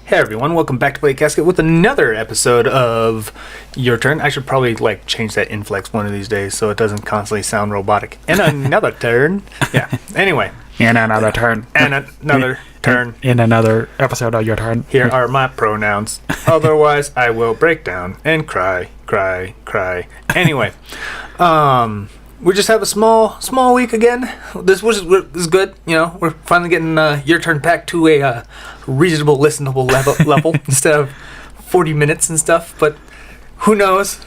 Hey everyone, welcome back to Play Casket with another episode of Your Turn. I should probably change that inflex one of these days so it doesn't constantly sound robotic. And another turn. Yeah. Anyway. And another turn. And another turn. In another episode of Your Turn. Here are my pronouns. Otherwise, I will break down and cry. Anyway, we just have a small week again. This is good. You know, we're finally getting Your Turn back to a reasonable, listenable level instead of 40 minutes and stuff. But who knows?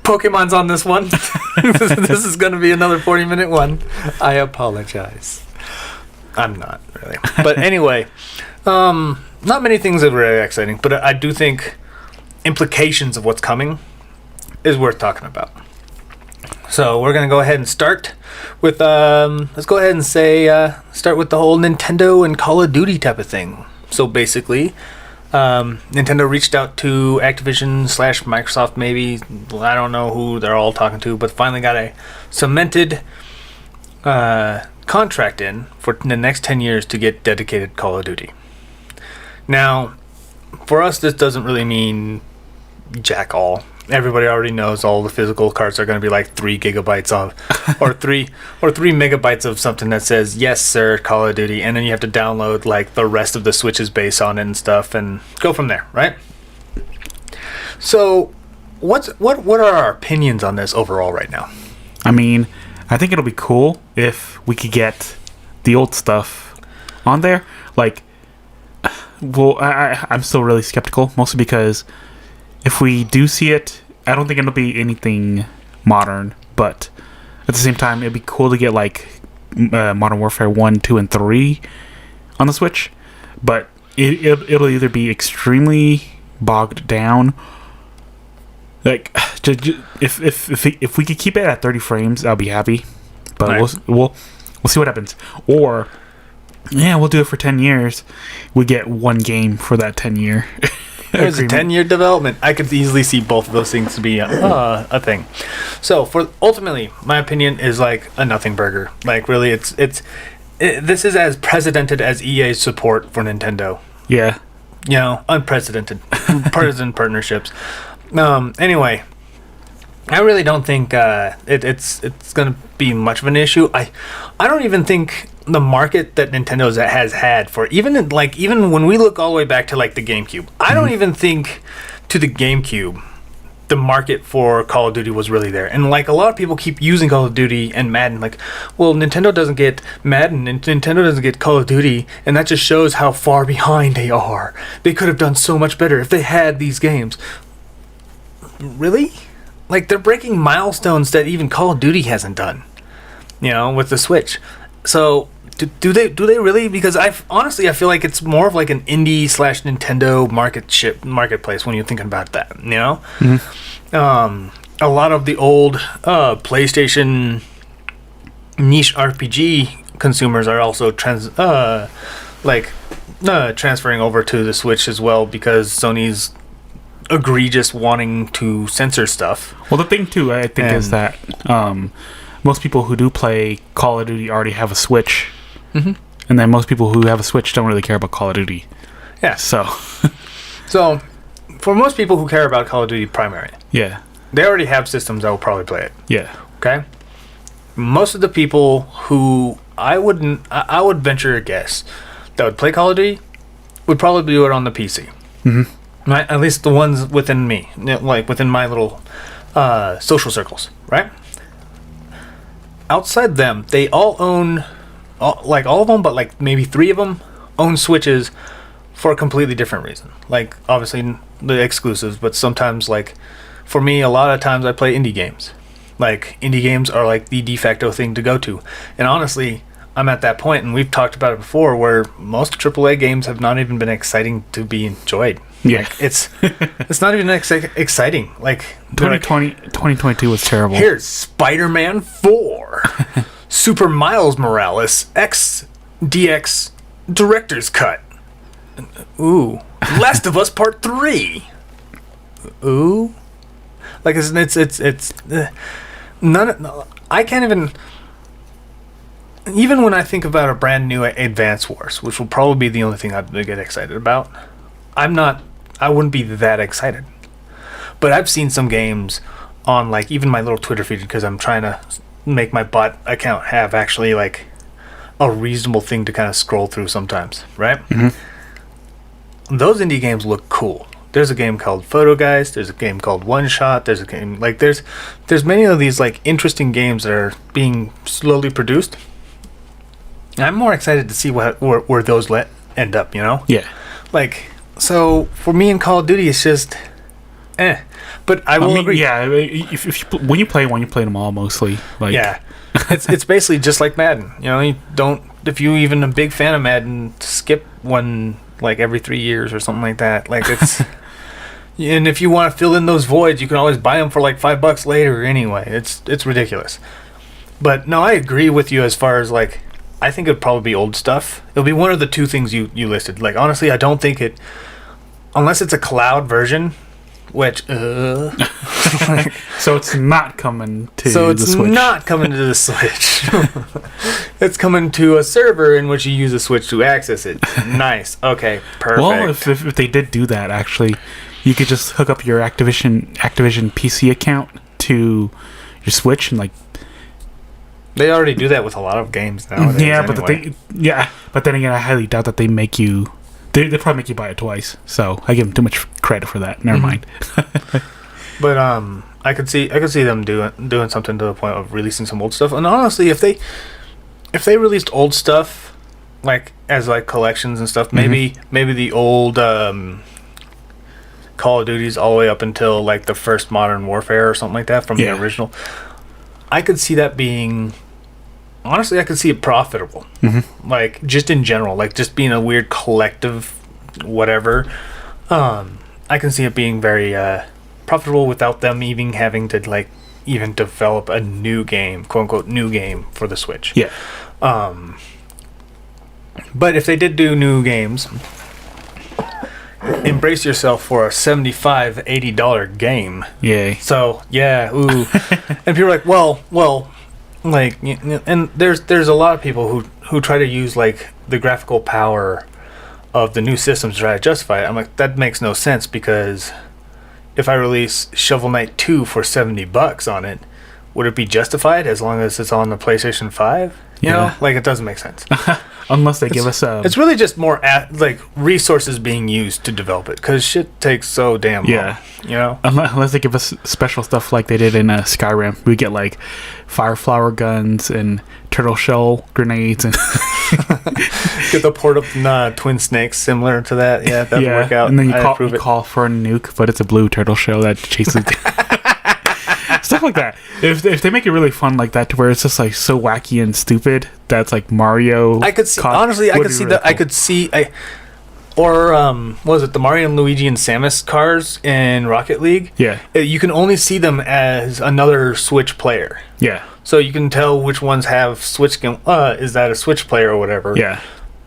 Pokemon's on this one. This is going to be another 40-minute one. I apologize. I'm not really. But anyway, not many things are very exciting. But I do think implications of what's coming is worth talking about. So we're going to go ahead and start with, let's go ahead and say, start with the whole Nintendo and Call of Duty type of thing. So basically, Nintendo reached out to Activision / Microsoft maybe, I don't know who they're all talking to, but finally got a cemented contract in for the next 10 years to get dedicated Call of Duty. Now, for us, this doesn't really mean jack all. Everybody already knows all the physical cards are going to be like 3 gigabytes of, or 3 megabytes of something that says yes sir Call of Duty, and then you have to download like the rest of the Switch's base on it and stuff, and go from there, right? So, what are our opinions on this overall right now? I mean, I think it'll be cool if we could get the old stuff on there. Like, well, I'm still really skeptical, mostly because if we do see it, I don't think it'll be anything modern, but at the same time, it'd be cool to get like Modern Warfare 1, 2, and 3 on the Switch. But it'll either be extremely bogged down. Like, if we could keep it at 30 frames, I'll be happy. But right. we'll see what happens. Or yeah, we'll do it for 10 years. We get one game for that 10-year. There's a 10-year development. I could easily see both of those things to be a thing. So, for ultimately, my opinion is like a nothing burger. Like, really, this is as precedented as EA's support for Nintendo. Yeah. You know, unprecedented partisan partnerships. Anyway, I really don't think it's going to be much of an issue. I don't even think the market that Nintendo has had for even when we look all the way back to like the GameCube, I don't even think to the GameCube the market for Call of Duty was really there. And like a lot of people keep using Call of Duty and Madden, like, well, Nintendo doesn't get Madden and Nintendo doesn't get Call of Duty, and that just shows how far behind they are. They could have done so much better if they had these games. Really? Like, they're breaking milestones that even Call of Duty hasn't done, you know, with the Switch. So do they really? Because I feel like it's more of like an indie / Nintendo marketplace when you're thinking about that, you know. A lot of the old PlayStation niche RPG consumers are also transferring over to the Switch as well, because Sony's egregious wanting to censor stuff. Well, the thing too, I think, is that most people who do play Call of Duty already have a Switch. And then most people who have a Switch don't really care about Call of Duty. Yeah. So for most people who care about Call of Duty primarily, yeah, they already have systems that will probably play it. Yeah. Okay. Most of the people who I would venture a guess that would play Call of Duty would probably do it on the PC. Right? At least the ones within me, like within my little social circles, right? Outside them, they all own, all of them, but like maybe 3 of them own Switches for a completely different reason. Like, obviously, the exclusives, but sometimes, like, for me, a lot of times I play indie games. Like, indie games are like the de facto thing to go to. And honestly, I'm at that point, and we've talked about it before, where most AAA games have not even been exciting to be enjoyed. Yeah. Like, it's not even exciting. Like, 2022 was terrible. Here's Spider-Man 4, Super Miles Morales X DX Director's Cut. Ooh, Last of Us Part 3. Ooh, like it's none. I can't even when I think about a brand new Advance Wars, which will probably be the only thing I'd get excited about. I wouldn't be that excited. But I've seen some games on like even my little Twitter feed, because I'm trying to make my bot account have actually like a reasonable thing to kind of scroll through sometimes, right? Those indie games look cool. There's a game called Photo Guys. There's a game called One Shot. There's a game like there's many of these like interesting games that are being slowly produced. I'm more excited to see where those end up. You know? Yeah. Like, so for me in Call of Duty, it's just, But I will agree. Yeah. When you play one, you play them all mostly. Like. Yeah. It's basically just like Madden. You know, you don't, if you even a big fan of Madden, skip one like every 3 years or something like that. Like it's. And if you want to fill in those voids, you can always buy them for like $5 later anyway. It's ridiculous. But no, I agree with you as far as like, I think it'd probably be old stuff. It'll be one of the two things you listed. Like honestly, I don't think it, unless it's a cloud version, which so it's not coming to the Switch. So it's not coming to the Switch. It's coming to a server in which you use a Switch to access it. Nice. Okay, perfect. Well, if they did do that, actually, you could just hook up your Activision PC account to your Switch and like. They already do that with a lot of games nowadays. Yeah, but anyway. but then again, I highly doubt that they make you. They probably make you buy it twice. So I give them too much credit for that. Never mind. But I could see them doing something to the point of releasing some old stuff. And honestly, if they released old stuff like as like collections and stuff, maybe the old Call of Duties all the way up until like the first Modern Warfare or something like that from the original. I could see that being, honestly, I could see it profitable. Like, just in general, like, just being a weird collective whatever. I can see it being very profitable without them even having to, like, even develop a new game, quote-unquote, new game for the Switch. Yeah. But if they did do new games, embrace yourself for a $75, $80 game. Yay. So, yeah, ooh. And people are like, well, like, and there's a lot of people who try to use, like, the graphical power of the new systems to try to justify it. I'm like, that makes no sense, because if I release Shovel Knight 2 for $70 on it, would it be justified as long as it's on the PlayStation 5? You know? Like, it doesn't make sense. Unless they give us a... It's really just more, like, resources being used to develop it, because shit takes so damn long, you know? Unless they give us special stuff like they did in Skyrim. We get, like, fire flower guns and turtle shell grenades and... Get the port of twin snakes similar to that. Yeah, that would work out. And then you call for a nuke, but it's a blue turtle shell that chases... Stuff like that. If they make it really fun like that, to where it's just like so wacky and stupid, that's like Mario. I could see, honestly, I could see that. Cool. I could see, what was it, the Mario and Luigi and Samus cars in Rocket League? Yeah. You can only see them as another Switch player. Yeah. So you can tell which ones have Switch. Is that a Switch player or whatever? Yeah.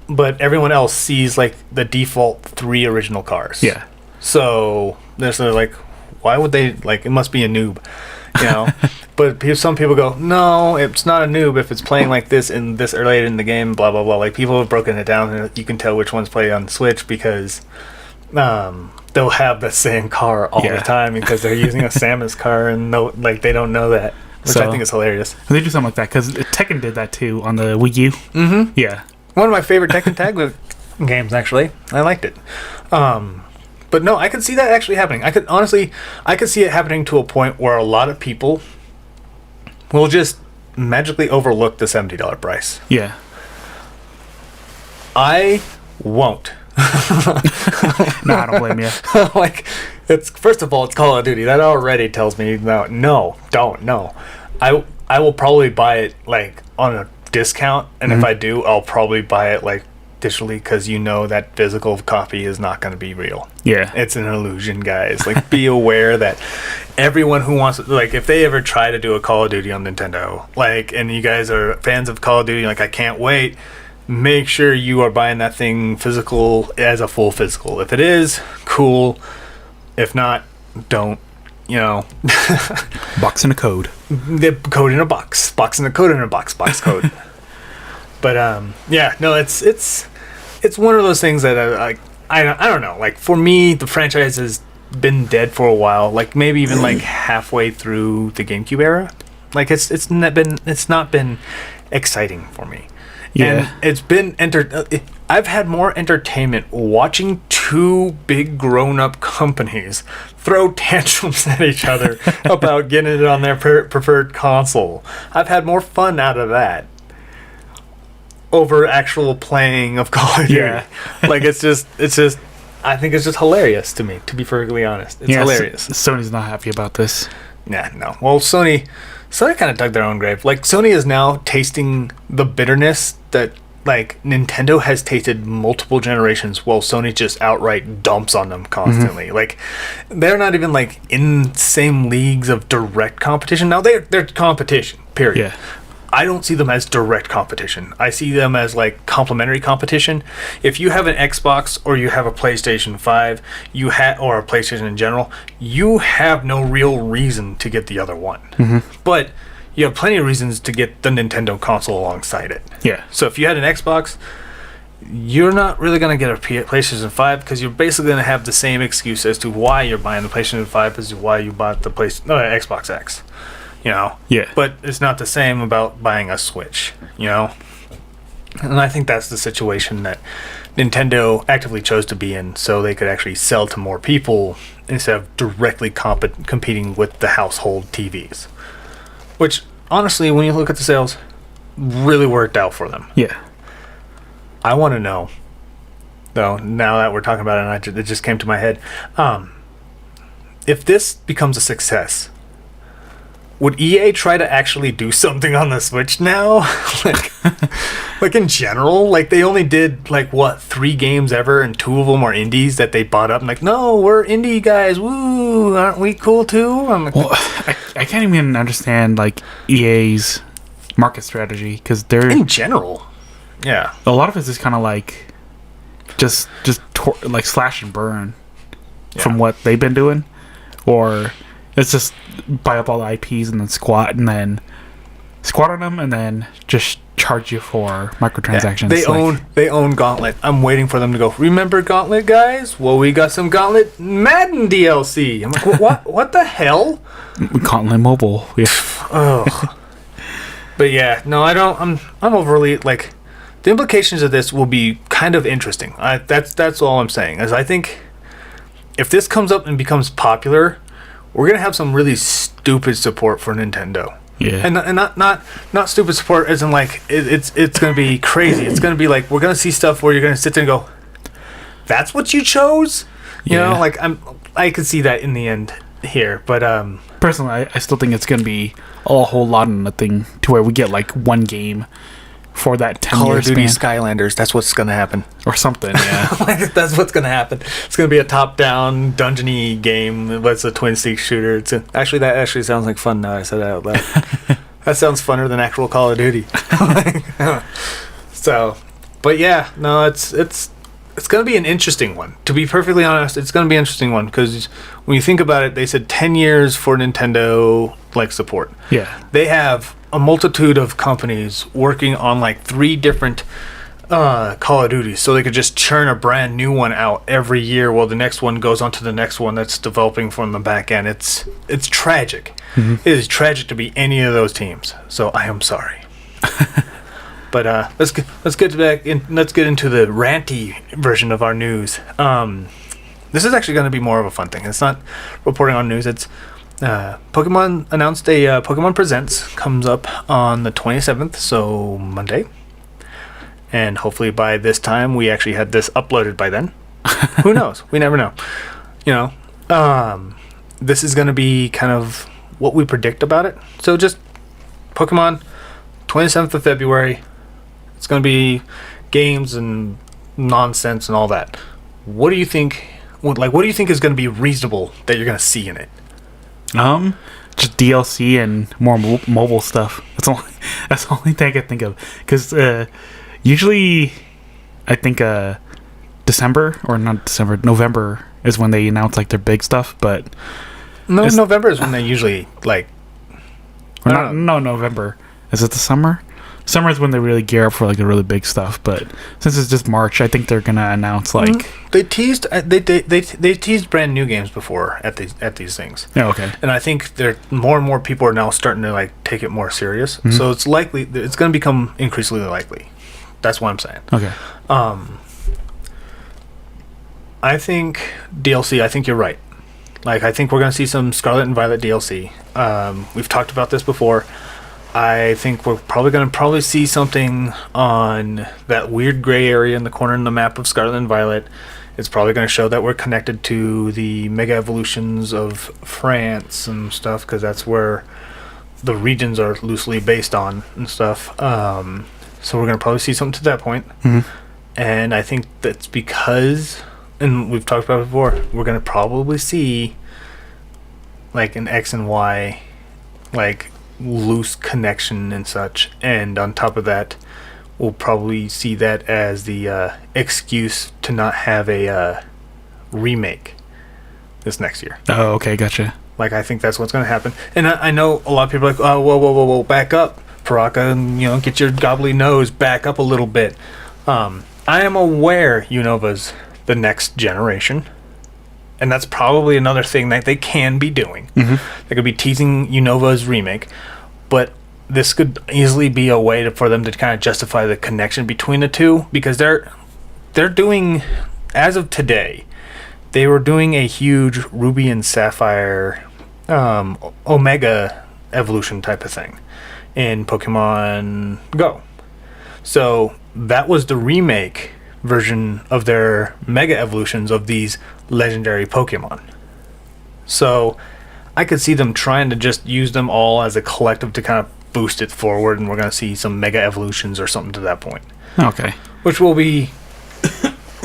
But everyone else sees like the default 3 original cars. Yeah. So they're sort of like, why would they, like, it must be a noob. You know, but some people go, no, it's not a noob if it's playing like this in this early in the game, blah blah blah. Like, people have broken it down, and you can tell which ones play on Switch because they'll have the same car all the time because they're using a Samus car, and they don't know that, which I think is hilarious. They do something like that because Tekken did that too on the Wii U. Mm-hmm. Yeah, one of my favorite Tekken Tag games. Actually, I liked it. But no, I could see that actually happening. I could see it happening to a point where a lot of people will just magically overlook the $70 price. Yeah. I won't. No, I don't blame you. Like, first of all, it's Call of Duty. That already tells me no, don't. I will probably buy it like on a discount, and if I do, I'll probably buy it like digitally, because you know that physical copy is not going to be real. Yeah, it's an illusion, guys. Like, be aware that everyone who wants to, like, if they ever try to do a Call of Duty on Nintendo, like, and you guys are fans of Call of Duty, like, I can't wait, make sure you are buying that thing physical as a full physical. If it is, cool. If not, don't. You know, box in a code. The code in a box. Box in a code in a box. Box code. But yeah, no, it's one of those things that I don't know. Like for me, the franchise has been dead for a while. Like maybe even like halfway through the GameCube era. Like it's not been exciting for me. Yeah. And it's been I've had more entertainment watching two big grown-up companies throw tantrums at each other about getting it on their preferred console. I've had more fun out of that over actual playing of Call of Duty. Yeah. Like it's just I think it's just hilarious to me, to be perfectly honest. It's hilarious. Sony's not happy about this. Nah, no. Well, Sony kind of dug their own grave. Like Sony is now tasting the bitterness that like Nintendo has tasted multiple generations, while Sony just outright dumps on them constantly. Like they're not even like in same leagues of direct competition. Now they're competition, period. Yeah. I don't see them as direct competition. I see them as like complementary competition. If you have an Xbox or you have a PlayStation 5, or a PlayStation in general, you have no real reason to get the other one. But you have plenty of reasons to get the Nintendo console alongside it. Yeah. So if you had an Xbox, you're not really going to get a PlayStation 5 because you're basically going to have the same excuse as to why you're buying the PlayStation 5 as to why you bought the Xbox X. You know? Yeah. But it's not the same about buying a Switch, you know? And I think that's the situation that Nintendo actively chose to be in, so they could actually sell to more people instead of directly competing with the household TVs. Which, honestly, when you look at the sales, really worked out for them. Yeah. I want to know, though, now that we're talking about it, and it just came to my head, if this becomes a success, would EA try to actually do something on the Switch now? like in general? Like they only did 3 games ever, and 2 of them are indies that they bought up. And like, no, we're indie guys. Woo, aren't we cool too? I'm like, well, I can't even understand like EA's market strategy because they're in general. Yeah. A lot of it is kind of like just like slash and burn from what they've been doing, or it's just buy up all the IPs and then squat on them and then just charge you for microtransactions. Yeah, they own Gauntlet. I'm waiting for them to go, remember Gauntlet, guys? Well, we got some Gauntlet Madden DLC. I'm like, what the hell? Gauntlet Mobile. Yeah. Oh. But yeah, no, I don't. I'm overly like. The implications of this will be kind of interesting. That's all I'm saying. Is I think if this comes up and becomes popular, we're gonna have some really stupid support for Nintendo. Yeah. And not stupid support as in like it's gonna be crazy. It's gonna be like we're gonna see stuff where you're gonna sit there and go, "That's what you chose." You know, like I could see that in the end here, but personally, I still think it's gonna be a whole lot of nothing to where we get like one game for that 10 Call year of Duty span. Skylanders. That's what's gonna happen. Or something. Yeah. Like, that's what's gonna happen. It's gonna be a top-down dungeony game. It's a twin-stick shooter. That actually sounds like fun. Now I said that out loud. That sounds funner than actual Call of Duty. So, but yeah, no, it's gonna be an interesting one. To be perfectly honest, it's gonna be an interesting one because when you think about it, they said 10 years for Nintendo support. Yeah. They have a multitude of companies working on 3 different Call of Duties, so they could just churn a brand new one out every year while the next one goes on to the next one that's developing from the back end. It's tragic. Mm-hmm. It is tragic to be any of those teams. So I am sorry. But let's get into the ranty version of our news. This is actually going to be more of a fun thing. It's not reporting on news. It's Pokemon announced a Pokemon Presents comes up on the 27th, so Monday. And hopefully by this time we actually had this uploaded by then. Who knows? We never know. You know, this is going to be kind of what we predict about it. So just Pokemon, 27th of February. It's going to be games and nonsense and all that. What do you think? What do you think is going to be reasonable that you're going to see in it? Just DLC and more mobile stuff. That's the only thing I can think of. Because usually, I think November is when they announce their big stuff. But November is when they usually No, November. Is it the summer? Summer's when they really gear up for like the really big stuff. But since it's just March, I think they're gonna announce like they teased brand new games before at these things. Oh, okay. And I think more and more people are now starting to like take it more serious. So it's likely it's going to become increasingly likely. That's what I'm saying. Okay. I think DLC. I think you're right. Like I think we're going to see some Scarlet and Violet DLC. We've talked about this before. I think we're probably going to see something on that weird gray area in the corner in the map of Scarlet and Violet. It's probably going to show that we're connected to the Mega Evolutions of France and stuff, because that's where the regions are loosely based on and stuff. So we're going to probably see something to that point. And I think that's because, and we've talked about it before, we're going to probably see like an X and Y, like loose connection and such. And on top of that, we'll probably see that as the excuse to not have a remake this next year. Oh, okay, gotcha. Like, I think that's what's going to happen. And I know a lot of people are like, oh, whoa, back up, Paraka, and, get your gobbly nose back up a little bit. I am aware Unova's the next generation, and that's probably another thing that they can be doing. They could be teasing Unova's remake, but this could easily be a way for them to kind of justify the connection between the two, because they're doing, as of today, they were doing a huge Ruby and Sapphire Omega evolution type of thing in Pokemon Go. So that was the remake version of their Mega Evolutions of these legendary Pokemon. So I could see them trying to just use them all as a collective to kind of boost it forward, and we're going to see some Mega Evolutions or something to that point. Okay. Which will be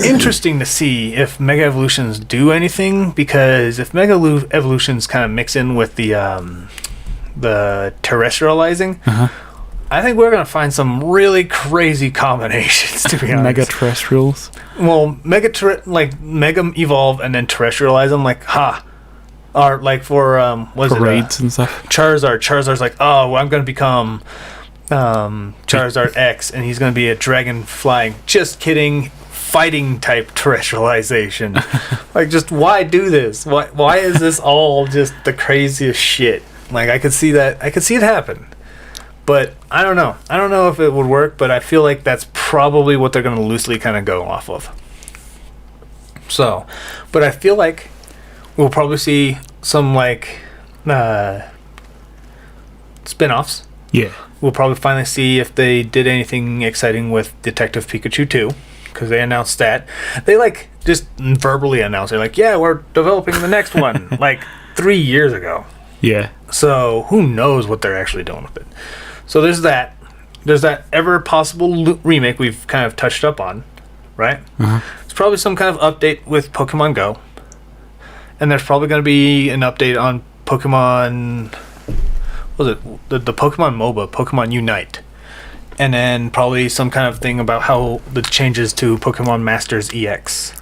interesting to see if Mega Evolutions do anything, because if Mega Evolutions kind of mix in with the terrestrializing, I think we're going to find some really crazy combinations, to be honest. Mega terrestrials? Well, Mega Evolve and then terrestrialize them, like, or like for, what is it? Raids and stuff. Charizard's like, oh, well, I'm going to become Charizard X, and he's going to be a dragon flying. Just kidding. Fighting type terrestrialization. Like, just why do this? Why is this all just the craziest shit? Like, I could see that. I could see it happen. But I don't know. I don't know if it would work, but I feel like that's probably what they're going to loosely kind of go off of. So, but I feel like we'll probably see some, like, spin-offs. Yeah. We'll probably finally see if they did anything exciting with Detective Pikachu 2, because they announced that. They, like, just verbally announced it. Like, yeah, we're developing the next one, like, 3 years ago. Yeah. So, who knows what they're actually doing with it. So there's that. There's that ever possible remake we've kind of touched up on, right? It's probably some kind of update with Pokemon Go. And there's probably going to be an update on Pokemon... What was it? The Pokemon MOBA, Pokemon Unite. And then probably some kind of thing about how the changes to Pokemon Masters EX.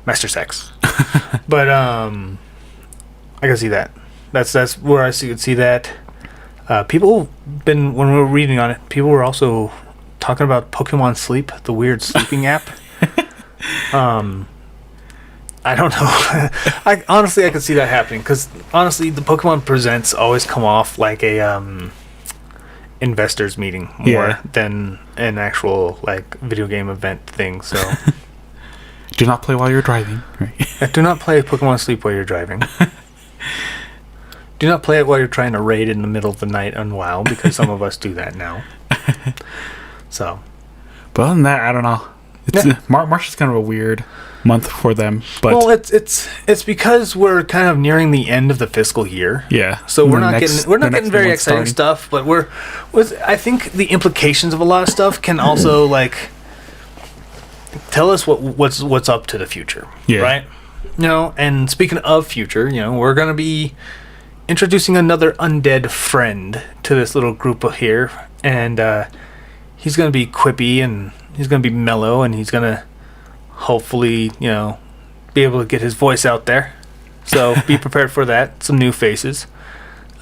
Masters X. But, I can see that. That's where I could see that. People when we were reading on it, people were also talking about Pokemon Sleep, the weird sleeping app. I don't know. I could see that happening, because honestly, the Pokemon Presents always come off like a investors meeting more than an actual like video game event thing. So do not play while you're driving. Right? Do not play Pokemon Sleep while you're driving. Do not play it while you're trying to raid in the middle of the night on WoW, because some of us do that now. So, but other than that, I don't know. It's March is kind of a weird month for them. But well, it's because we're kind of nearing the end of the fiscal year. Yeah. So we're not getting very exciting stuff, but I think the implications of a lot of stuff can also like tell us what's up to the future. Yeah. Right. And speaking of future, we're gonna be introducing another undead friend to this little group here, and he's going to be quippy, and he's going to be mellow, and he's going to hopefully, be able to get his voice out there. So be prepared for that. Some new faces.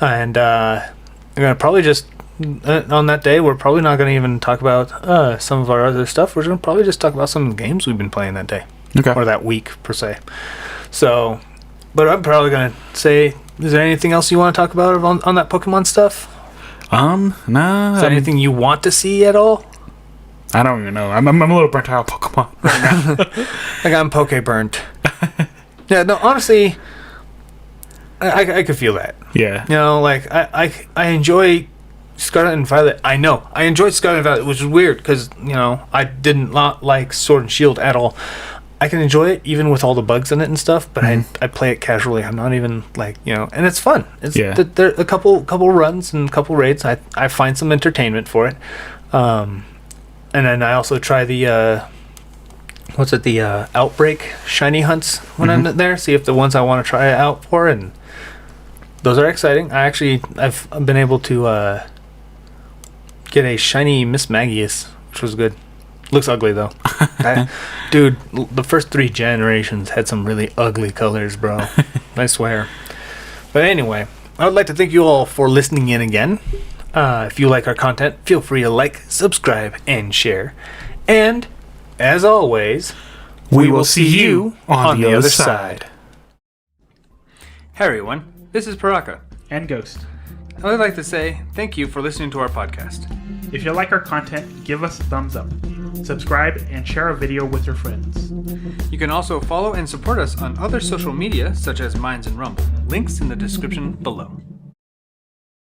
And I'm going to probably just on that day, we're probably not going to even talk about some of our other stuff. We're going to probably just talk about some of the games we've been playing that day. Okay. Or that week, per se. So, but I'm probably going to say, is there anything else you want to talk about on that Pokemon stuff? Nah. Is there anything you want to see at all? I don't even know. I'm a little burnt out on Pokemon right now. Like, I'm Poke burnt. Yeah, no, honestly, I could feel that. Yeah. You know, like, I enjoy Scarlet and Violet. I know. I enjoyed Scarlet and Violet, which is weird, because, you know, I did not like Sword and Shield at all. I can enjoy it, even with all the bugs in it and stuff, but I play it casually. I'm not even, like, you know, and it's fun. It's, there a couple runs and a couple raids. I find some entertainment for it. And then I also try the Outbreak shiny hunts when I'm there, see if the ones I want to try out for, and those are exciting. I've been able to get a shiny Miss Magius, which was good. Looks ugly though. Dude, the first 3 generations had some really ugly colors, bro. I swear. But anyway, I would like to thank you all for listening in again. If you like our content, feel free to like, subscribe, and share. And, as always, we will see you on the other side. Hey everyone, this is Paraka. And Ghost. I would like to say thank you for listening to our podcast. If you like our content, give us a thumbs up. Subscribe and share our video with your friends. You can also follow and support us on other social media such as Minds and Rumble. Links in the description below.